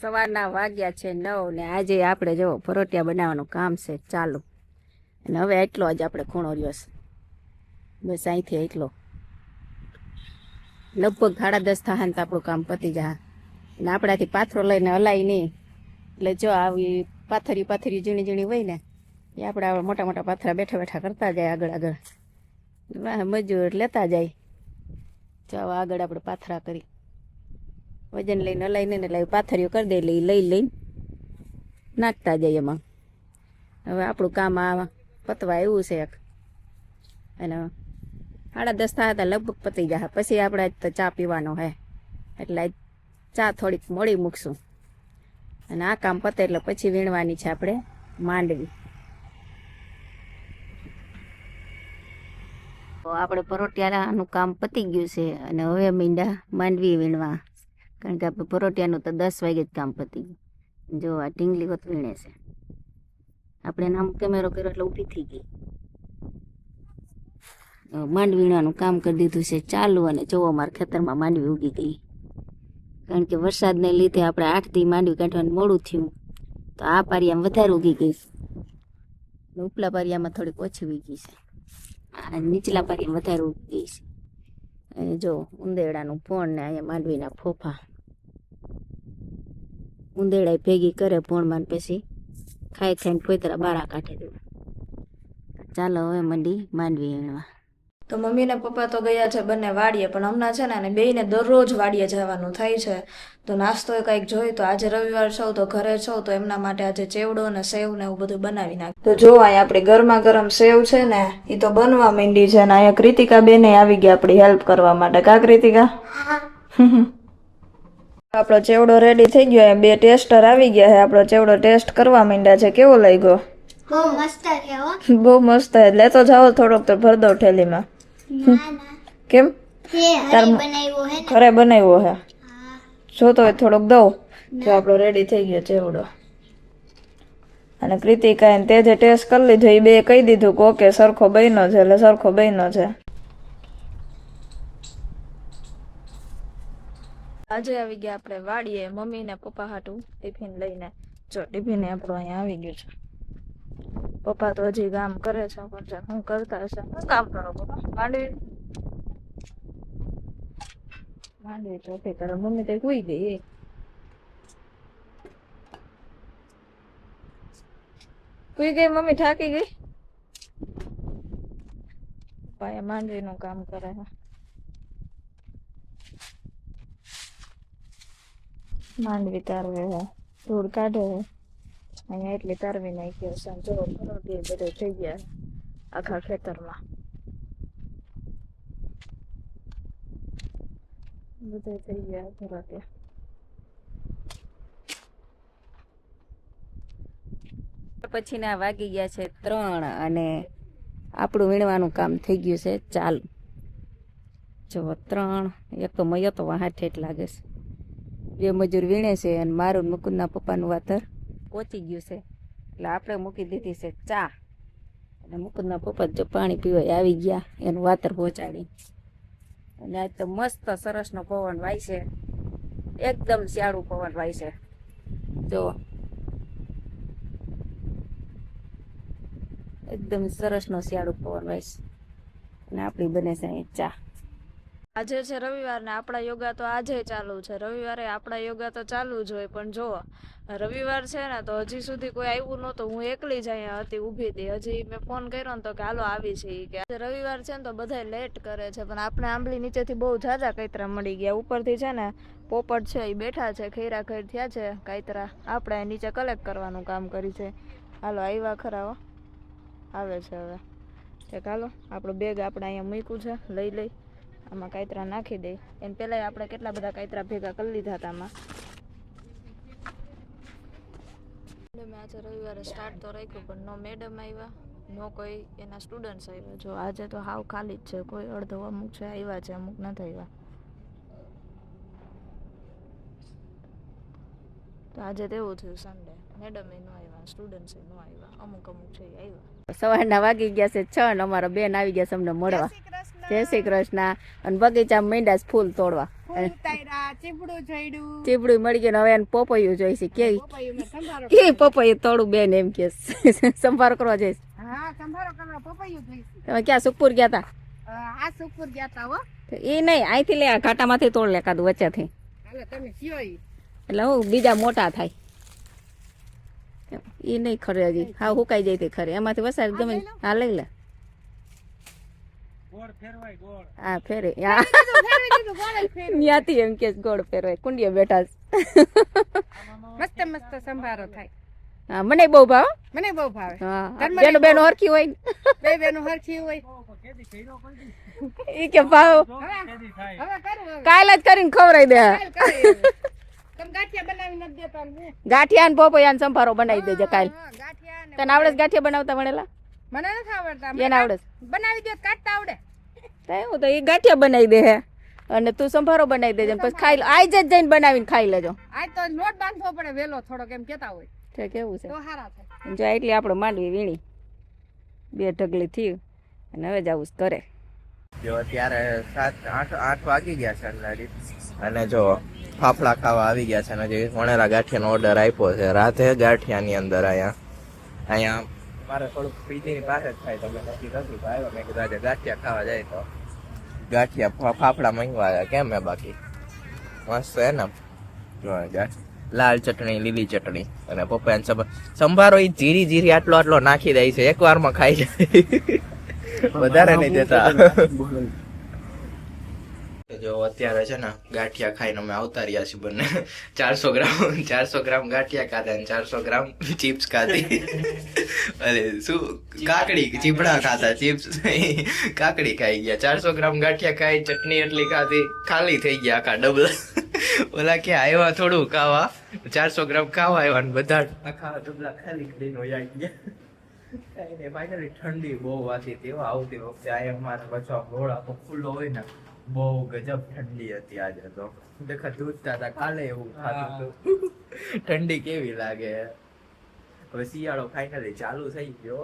સવારના વાગ્યા છે 9 ને આજે આપણે જો પરોઠિયા બનાવવાનું કામ છે ચાલુ. અને હવે એટલો જ આપણે ખૂણો રહ્યો છે, બસ અહીંથી એટલો લગભગ 10:30 થાય ને તો આપણું કામ પતી જાય. અને આપણાથી પાથરો લઈને હલાય નહીં, એટલે જો આવી પાથરી ઝીણી ઝીણી હોય ને એ આપણે મોટા મોટા પાથરા બેઠા બેઠા કરતા જાય આગળ મજૂર લેતા જાય. જો આગળ આપણે પાથરા કરી વજન લઈને હલાઈને એટલે પાથરીઓ કરી દે એટલે લઈને નાખતા જાય એમાં. હવે આપણું કામ આ પતવા એવું છે. અને 10:30 થાય તો લગભગ પતી જાય. પછી આપણે તો ચા પીવાનો હે એટલે ચા થોડીક મોડી મૂકશું. અને આ કામ પતે એટલે પછી વીણવાની છે આપણે માંડવી. તો આપણે પરોઠિયાનું કામ પતી ગયું છે અને હવે મીંડા માંડવી વીણવા, કારણ કે આપણે પરોઠિયાનું તો 10 વાગે જ કામ પતી ગયું. જો આ ઢીંગલી વત વીણે છે. આપણે નામ કેમેરો કર્યો એટલે ઊભી થઈ ગઈ. માંડવી વીણવાનું કામ કરી દીધું છે ચાલુ. અને જોવો અમારા ખેતરમાં માંડવી ઉગી ગઈ, કારણ કે વરસાદને લીધે આપણે 8 દી માંડવી કાઢવાનું મોડું થયું, તો આ પારિયામાં વધારે ઉગી ગઈ. ઉપલા પારિયામાં થોડીક ઓછી ઉગી છે, આ નીચલા પારિયામાં વધારે ઉગી ગઈ છે. અને જો ઉંદેડાનું ફોન ને અહીંયા માંડવીના ફોફા ઉંદેડા ભેગી કરે ફોનમાં, પછી ખાઈને ફોતરા બારા કાઢી દે. ચાલો હવે મંડી માંડવી વીણવા. તો મમ્મી ને પપ્પા તો ગયા છે બંને વાડીએ, પણ હમણાં છે ને બેયને દરરોજ વાડીએ જવાનું થાય છે. તો નાસ્તો કંઈક જોઈ, તો આજે રવિવાર છો તો ઘરે છો, તો એમના માટે આજે ચેવડો ને સેવ ને એવું બધું બનાવી નાખ. તો જો અહીંયા આપણી ગરમા ગરમ સેવ છે ને એ તો બનવા માંડી છે, ને અહીંયા કૃતિકા બેને આવી ગયા આપણી હેલ્પ કરવા માટે. કા કૃતિકા? આપણો ચેવડો રેડી થઈ ગયો. 2 ટેસ્ટર આવી ગયા છે. આપણો ચેવડો ટેસ્ટ કરવા માંડ્યા છે. કેવો લાગ્યો? બહુ મસ્ત છે. લેતો જાઓ થોડોક તો ભર દો ઠેલીમાં. કેમ? ઘરે બનાવ્યો હે? જોતો હોય થોડોક દઉં. જો આપણો રેડી થઈ ગયો ચેવડો. અને કૃતિકા તે જે ટેસ્ટ કરી લીધો એ 2 કહી દીધું કે ઓકે સરખો બન્યો છે, એટલે સરખો બન્યો છે. આજે આવી ગયા આપણે વાડીએ મમ્મી ને પપ્પા હાટું ટિફિન લઈને. જો ટિફિન આપણું અહીંયા આવી ગયું છે. પપ્પા તો હજી કામ કરે છે, પણ હું કરતા હશે. શું કામ કરો પપ્પા? માંડવી ચોખ્ખી કરે. મમ્મી તો સુઈ ગઈ. સુઈ ગઈ મમ્મી, થાકી ગઈ. પપ્પા એ માંડવીનું કામ કરે છે. માંડવી તારવે છે, ધૂળ કાઢે છે. અહીંયા એટલી તારવી નાખ્યો છે. જો પરોઠી બધું થઈ ગયા આખા ખેતરમાં. બધું થઈ ગયા પરોઠી. પછીના વાગી ગયા છે 3 અને આપણું વીણવાનું કામ થઈ ગયું છે ચાલુ. જો 3 એક તો મયો તો હાથે જ લાગે છે. 2 મજૂર વીણે છે અને મારું મુકુંદના પપ્પાનું વાતર પહોંચી ગયું છે, એટલે આપણે મૂકી દીધી છે ચા. અને મુકુંદના પપ્પા જો પાણી પીવા આવી ગયા એનું વાતર પહોંચાડી. અને આજ તો મસ્ત સરસનો પવન વાય છે, એકદમ શિયાળું પવન વાય છે. જો એકદમ સરસનો શિયાળું પવન વાય છે. અને આપણી બને છે અહીં ચા. આજે છે રવિવાર ને આપણા યોગા તો આજે ચાલુ છે. રવિવારે આપણા યોગા તો ચાલુ જ હોય, પણ જો રવિવાર છે ને તો હજી સુધી કોઈ આવ્યું નહોતું. હું એકલી જ અહીંયા હતી, ઊભી હતી. હજી મેં ફોન કર્યો ને તો કે હાલો આવી છે. કે આજે રવિવાર છે ને તો બધા લેટ કરે છે, પણ આપણે આંબલી નીચેથી બહુ ઝાઝા કાંતરા મળી ગયા. ઉપરથી છે ને પોપટ છે એ બેઠા છે, ખૈરા ખૈર થયા છે કાંતરા. આપણે નીચે કલેક્ટ કરવાનું કામ કરી છે. હાલો આવ્યા ખરા, આવે છે હવે. ઠીક હાલો, આપણું બેગ આપણે અહીંયા મૂક્યું છે, લઈ આમાં કાંતરા નાખી દે. એને પહેલાં આપણે કેટલા બધા કાંતરા ભેગા કરી લીધા હતા આમાં. મેં આજે રવિવારે સ્ટાર્ટ તો રાખ્યું, પણ નો મેડમ આવ્યા, નો કોઈ એના સ્ટુડન્ટ્સ આવ્યા. જો આજે તો હાવ ખાલી જ છે. કોઈ અડધો અમુક છે આવ્યા છે, અમુક નથી આવ્યા. તો આજે તો એવું થયું સન્ડે, મેડમ એ ન આવ્યા, સ્ટુડન્ટ્સ એ ન આવ્યા, અમુક છે એ આવ્યા. સવારના વાગી ગયા છે 6 અને અમારા બેન આવી ગયા છે અમને મળવા. જય શ્રી કૃષ્ણ. અને બગીચામાં મીંડા જ ફૂલ તોડવા. ચીબડું મળી ગયું ને હવે એને પોપૈયું જોઈશે કે પોપૈયું તોડું બેન એમ કે સંભારો કરવા જઈશ. તમે ક્યાં સુખપુર ગયા તા? એ નહીં, અહીંથી લે, ઘાટામાંથી તોડ લે કાદું વચ્ચેથી, એટલે હું બીજા મોટા થાય. એ નહીં ખરે હજી, હા હુકાઈ જાય તે ખરે, એમાંથી વસાડ ગમે. હા લઈ લે. હા ફેરે ત્યાંથી એમ કે ગોળ ફેરવાય. કુંડીએ બેઠા મસ્ત મસ્ત સંભારો થાય. હા મને બહુ ભાવ. મને બહુ ભાવે. હા બેનો બેનો હરખી હોય ને. બે બેનો હરખી હોય. એ કે ભાવ હવે કરું કાલ જ કરીને ખવડાવી દે. તમે ગાંઠિયા બનાવી નથી દેતા ને? ગાંઠિયા ને પોપૈયા ને સંભારો બનાવી દેજે કાલ. હા, ગાંઠિયા ને તને આવડે છે ગાંઠિયા બનાવતા ભણેલા? મને નથી આવડતા. એને આવડે છે? બનાવી દે, કાઢતા આવડે. તો એવું તો એ ગાંઠિયા બનાવી દે હે અને તું સંભારો બનાવી દેજે પછી ખાઈ લે. આજ જ જઈને બનાવીને ખાઈ લેજો. આજ તો લોટ બાંધવો પડે વેલો થોડોક એમ કેતા હોય છે કેવું છે. તો સારા થાય. જો એટલી આપણે માંડવી વીણી 2 ઢગલી થયું અને હવે જવું કરે. જો અત્યારે 7-8 વાગી ગયા છે અંદાજિત, અને જો ફાફડા ખાવા આવી ગયા છે. અને જે વણેલા ગાંઠિયાનો ઓર્ડર આપ્યો છે રાતે ગાંઠિયાની અંદર. અહીંયા મારે થોડુંક પીજીની પાસે જ થાય તો મેં નક્કી કર્યું તો આવ્યો. મેં કીધું આજે ગાંઠિયા ખાવા જાય તો ગાંઠિયા ફાફડા મંગવાયા. કેમ હે બાકી મસ્ત હે ને? લાલ ચટણી, લીલી ચટણી અને પપૈયાનો સંભારો. એ જીરી જીરી આટલો નાખી દે છે, એકવારમાં ખાઈ જાય, વધારે નહીં દેતા. જો અત્યારે છે ને ગાંઠિયા ખાઈને અમે આવતા રહ્યા છીએ બંને. 400 ગ્રામ ગાંઠિયા ખાધા અને 400 ગ્રામ ચિપ્સ ખાધી. અરે શું કાકડી ચીપડા ખાધા, ચિપ્સ કાકડી ખાઈ ગયા. 400 ગ્રામ ગાંઠિયા ખાઈ, ચટણી એટલી ખાધી, ખાલી થઈ ગયા આખા ડબલા. ઓલા કે આવ્યા થોડું ખાવા, 400 ગ્રામ ખાવા આવ્યા ને બધા આખા ડબલા ખાલી કરીને વયા ગયા. ફાઇનલી ઠંડી બહુ વાતી હતી આવતી વખતે. આ અમારે પાછો રોડ આખો ખુલ્લો હોય ને, બહુ ગજબ ઠંડી હતી આજે તો. દેખા દૂધતા હતા કાલે એવું થતું હતું. ઠંડી કેવી લાગે. હવે શિયાળો ફાઇનલી ચાલુ થઈ ગયો.